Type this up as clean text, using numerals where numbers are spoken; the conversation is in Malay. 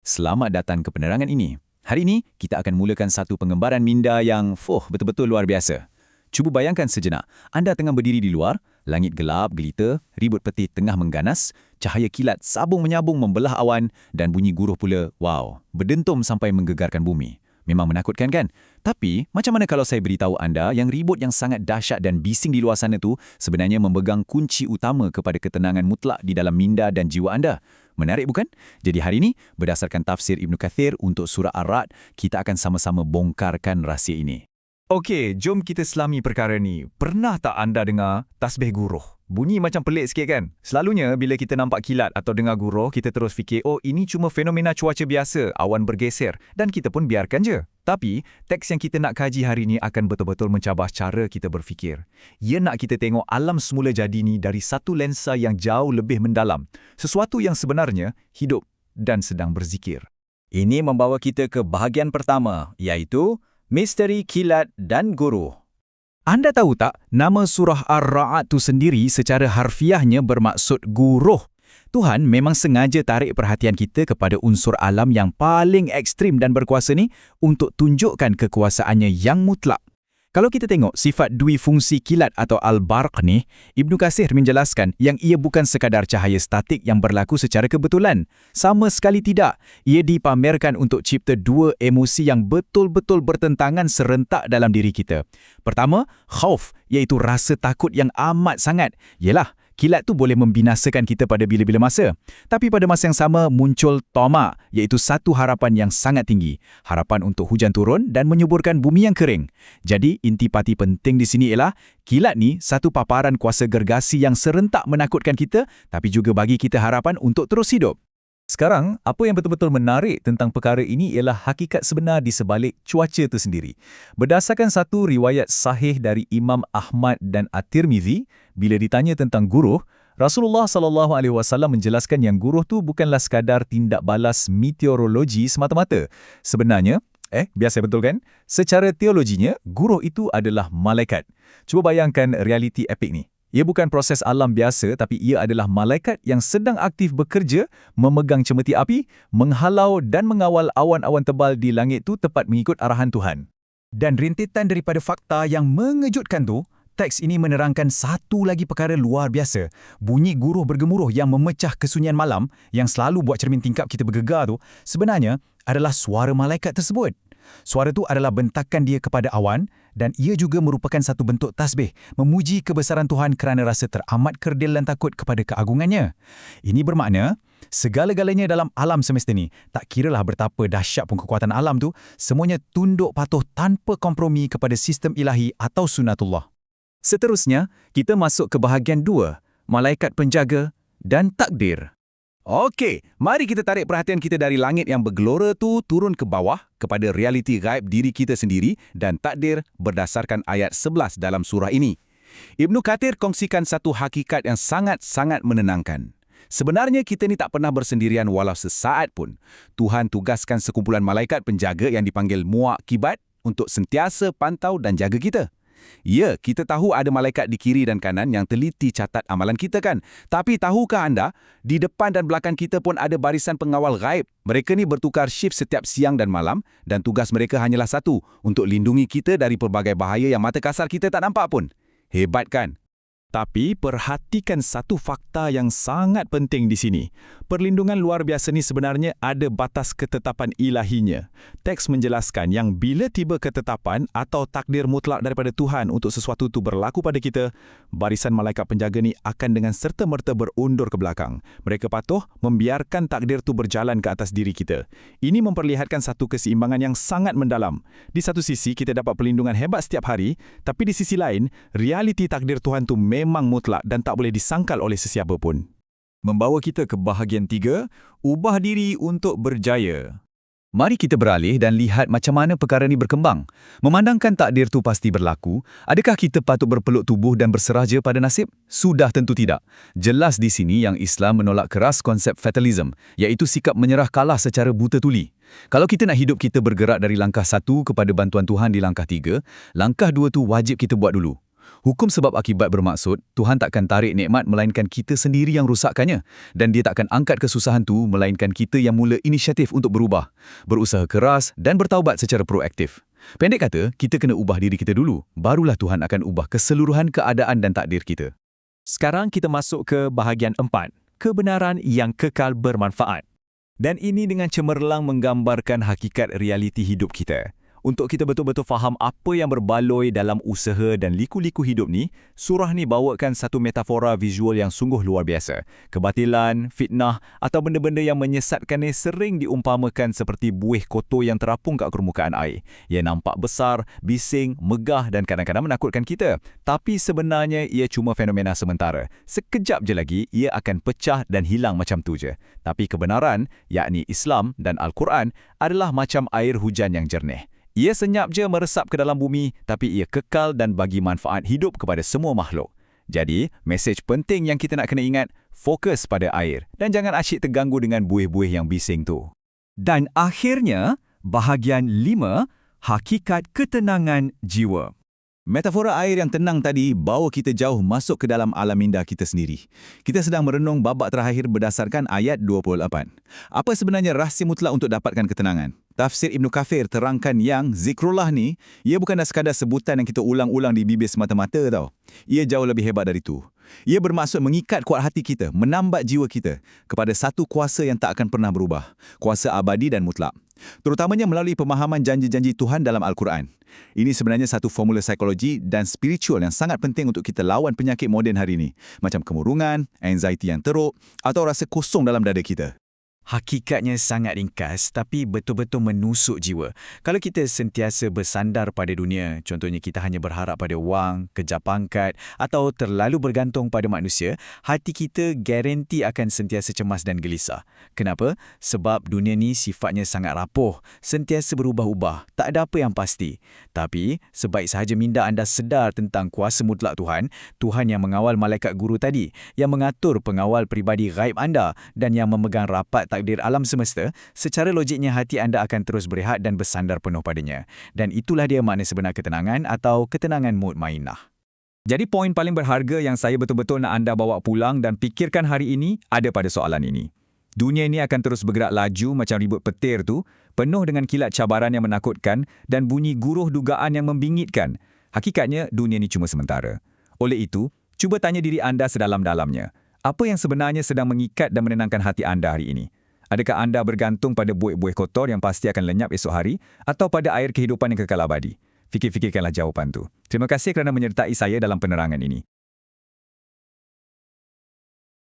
Selamat datang ke penerangan ini. Hari ini, kita akan mulakan satu pengembaraan minda yang, betul-betul luar biasa. Cuba bayangkan sejenak, anda tengah berdiri di luar, langit gelap, gelita, ribut peti tengah mengganas, cahaya kilat sabung menyabung membelah awan, dan bunyi guruh pula, berdentum sampai menggegarkan bumi. Memang menakutkan kan? Tapi, macam mana kalau saya beritahu anda yang ribut yang sangat dahsyat dan bising di luar sana tu sebenarnya memegang kunci utama kepada ketenangan mutlak di dalam minda dan jiwa anda? Menarik bukan? Jadi hari ini, berdasarkan tafsir Ibnu Kathir untuk surah Ar-Ra'd, kita akan sama-sama bongkarkan rahsia ini. Okey, jom kita selami perkara ni. Pernah tak anda dengar tasbih guruh? Bunyi macam pelik sikit kan? Selalunya bila kita nampak kilat atau dengar guruh, kita terus fikir, ini cuma fenomena cuaca biasa, awan bergeser, dan kita pun biarkan je. Tapi, teks yang kita nak kaji hari ni akan betul-betul mencabar cara kita berfikir. Ia nak kita tengok alam semula jadi ni dari satu lensa yang jauh lebih mendalam. Sesuatu yang sebenarnya hidup dan sedang berzikir. Ini membawa kita ke bahagian pertama, iaitu misteri kilat dan guruh. Anda tahu tak, nama surah Ar-Ra'd tu sendiri secara harfiahnya bermaksud guruh. Tuhan memang sengaja tarik perhatian kita kepada unsur alam yang paling ekstrim dan berkuasa ni untuk tunjukkan kekuasaannya yang mutlak. Kalau kita tengok sifat dui fungsi kilat atau al-barq ni, Ibnu Katsir menjelaskan yang ia bukan sekadar cahaya statik yang berlaku secara kebetulan. Sama sekali tidak. Ia dipamerkan untuk cipta dua emosi yang betul-betul bertentangan serentak dalam diri kita. Pertama, khauf, iaitu rasa takut yang amat sangat. Yelah, kilat tu boleh membinasakan kita pada bila-bila masa. Tapi pada masa yang sama muncul tama, iaitu satu harapan yang sangat tinggi. Harapan untuk hujan turun dan menyuburkan bumi yang kering. Jadi, intipati penting di sini ialah, kilat ni satu paparan kuasa gergasi yang serentak menakutkan kita, tapi juga bagi kita harapan untuk terus hidup. Sekarang, apa yang betul-betul menarik tentang perkara ini ialah hakikat sebenar di sebalik cuaca itu sendiri. Berdasarkan satu riwayat sahih dari Imam Ahmad dan At-Tirmizi, bila ditanya tentang guruh, Rasulullah SAW menjelaskan yang guruh tu bukanlah sekadar tindak balas meteorologi semata-mata. Sebenarnya, biasa betul kan? Secara teologinya, guruh itu adalah malaikat. Cuba bayangkan realiti epik ni. Ia bukan proses alam biasa, tapi ia adalah malaikat yang sedang aktif bekerja, memegang cemeti api, menghalau dan mengawal awan-awan tebal di langit tu tepat mengikut arahan Tuhan. Dan rintitan daripada fakta yang mengejutkan tu, teks ini menerangkan satu lagi perkara luar biasa. Bunyi guruh bergemuruh yang memecah kesunyian malam, yang selalu buat cermin tingkap kita bergegar tu, sebenarnya adalah suara malaikat tersebut. Suara itu adalah bentakan dia kepada awan dan ia juga merupakan satu bentuk tasbih, memuji kebesaran Tuhan kerana rasa teramat kerdil dan takut kepada keagungannya. Ini bermakna, segala-galanya dalam alam semesta ni, tak kiralah betapa dahsyat pun kekuatan alam tu, semuanya tunduk patuh tanpa kompromi kepada sistem ilahi atau sunatullah. Seterusnya, kita masuk ke bahagian 2, malaikat penjaga dan takdir. Okey, mari kita tarik perhatian kita dari langit yang bergelora tu turun ke bawah kepada realiti gaib diri kita sendiri dan takdir berdasarkan ayat 11 dalam surah ini. Ibnu Katsir kongsikan satu hakikat yang sangat-sangat menenangkan. Sebenarnya kita ni tak pernah bersendirian walau sesaat pun. Tuhan tugaskan sekumpulan malaikat penjaga yang dipanggil muaqibat untuk sentiasa pantau dan jaga kita. Ya, kita tahu ada malaikat di kiri dan kanan yang teliti catat amalan kita kan. Tapi tahukah anda, di depan dan belakang kita pun ada barisan pengawal gaib. Mereka ni bertukar shift setiap siang dan malam dan tugas mereka hanyalah satu, untuk lindungi kita dari pelbagai bahaya yang mata kasar kita tak nampak pun. Hebat kan? Tapi perhatikan satu fakta yang sangat penting di sini. Perlindungan luar biasa ni sebenarnya ada batas ketetapan ilahinya. Teks menjelaskan yang bila tiba ketetapan atau takdir mutlak daripada Tuhan untuk sesuatu itu berlaku pada kita, barisan malaikat penjaga ni akan dengan serta-merta berundur ke belakang. Mereka patuh membiarkan takdir itu berjalan ke atas diri kita. Ini memperlihatkan satu keseimbangan yang sangat mendalam. Di satu sisi kita dapat perlindungan hebat setiap hari, tapi di sisi lain, realiti takdir Tuhan itu memang mutlak dan tak boleh disangkal oleh sesiapa pun. Membawa kita ke bahagian 3, ubah diri untuk berjaya. Mari kita beralih dan lihat macam mana perkara ni berkembang. Memandangkan takdir tu pasti berlaku, adakah kita patut berpeluk tubuh dan berserah je pada nasib? Sudah tentu tidak. Jelas di sini yang Islam menolak keras konsep fatalism, iaitu sikap menyerah kalah secara buta tuli. Kalau kita nak hidup kita bergerak dari langkah 1 kepada bantuan Tuhan di langkah 3, langkah 2 tu wajib kita buat dulu. Hukum sebab akibat bermaksud, Tuhan takkan tarik nikmat melainkan kita sendiri yang rusakkannya. Dan dia takkan angkat kesusahan tu melainkan kita yang mula inisiatif untuk berubah, berusaha keras dan bertaubat secara proaktif. Pendek kata, kita kena ubah diri kita dulu, barulah Tuhan akan ubah keseluruhan keadaan dan takdir kita. Sekarang kita masuk ke bahagian 4, kebenaran yang kekal bermanfaat. Dan ini dengan cemerlang menggambarkan hakikat realiti hidup kita. Untuk kita betul-betul faham apa yang berbaloi dalam usaha dan liku-liku hidup ni, surah ni bawakan satu metafora visual yang sungguh luar biasa. Kebatilan, fitnah atau benda-benda yang menyesatkan ni sering diumpamakan seperti buih kotor yang terapung kat permukaan air. Ia nampak besar, bising, megah dan kadang-kadang menakutkan kita. Tapi sebenarnya ia cuma fenomena sementara. Sekejap je lagi, ia akan pecah dan hilang macam tu je. Tapi kebenaran, yakni Islam dan Al-Quran, adalah macam air hujan yang jernih. Ia senyap je meresap ke dalam bumi, tapi ia kekal dan bagi manfaat hidup kepada semua makhluk. Jadi, mesej penting yang kita nak kena ingat, fokus pada air dan jangan asyik terganggu dengan buih-buih yang bising tu. Dan akhirnya, bahagian 5, hakikat ketenangan jiwa. Metafora air yang tenang tadi bawa kita jauh masuk ke dalam alam minda kita sendiri. Kita sedang merenung babak terakhir berdasarkan ayat 28. Apa sebenarnya rahsia mutlak untuk dapatkan ketenangan? Tafsir Ibn Kathir terangkan yang zikrullah ni, ia bukanlah sekadar sebutan yang kita ulang-ulang di bibir semata-mata tau. Ia jauh lebih hebat dari itu. Ia bermaksud mengikat kuat hati kita, menambat jiwa kita kepada satu kuasa yang tak akan pernah berubah. Kuasa abadi dan mutlak. Terutamanya melalui pemahaman janji-janji Tuhan dalam Al-Quran. Ini sebenarnya satu formula psikologi dan spiritual yang sangat penting untuk kita lawan penyakit moden hari ini. Macam kemurungan, anxiety yang teruk atau rasa kosong dalam dada kita. Hakikatnya sangat ringkas tapi betul-betul menusuk jiwa. Kalau kita sentiasa bersandar pada dunia, contohnya kita hanya berharap pada wang, kejar pangkat atau terlalu bergantung pada manusia, hati kita garanti akan sentiasa cemas dan gelisah. Kenapa? Sebab dunia ni sifatnya sangat rapuh, sentiasa berubah-ubah, tak ada apa yang pasti. Tapi, sebaik sahaja minda anda sedar tentang kuasa mutlak Tuhan, Tuhan yang mengawal malaikat guru tadi, yang mengatur pengawal peribadi gaib anda dan yang memegang rapat takdir alam semesta, secara logiknya hati anda akan terus berehat dan bersandar penuh padanya. Dan itulah dia makna sebenar ketenangan atau ketenangan mutmainah. Jadi poin paling berharga yang saya betul-betul nak anda bawa pulang dan fikirkan hari ini ada pada soalan ini. Dunia ini akan terus bergerak laju macam ribut petir tu, penuh dengan kilat cabaran yang menakutkan dan bunyi guruh dugaan yang membingitkan. Hakikatnya, dunia ini cuma sementara. Oleh itu, cuba tanya diri anda sedalam-dalamnya. Apa yang sebenarnya sedang mengikat dan menenangkan hati anda hari ini? Adakah anda bergantung pada buih-buih kotor yang pasti akan lenyap esok hari atau pada air kehidupan yang kekal abadi? Fikir-fikirkanlah jawapan tu. Terima kasih kerana menyertai saya dalam penerangan ini.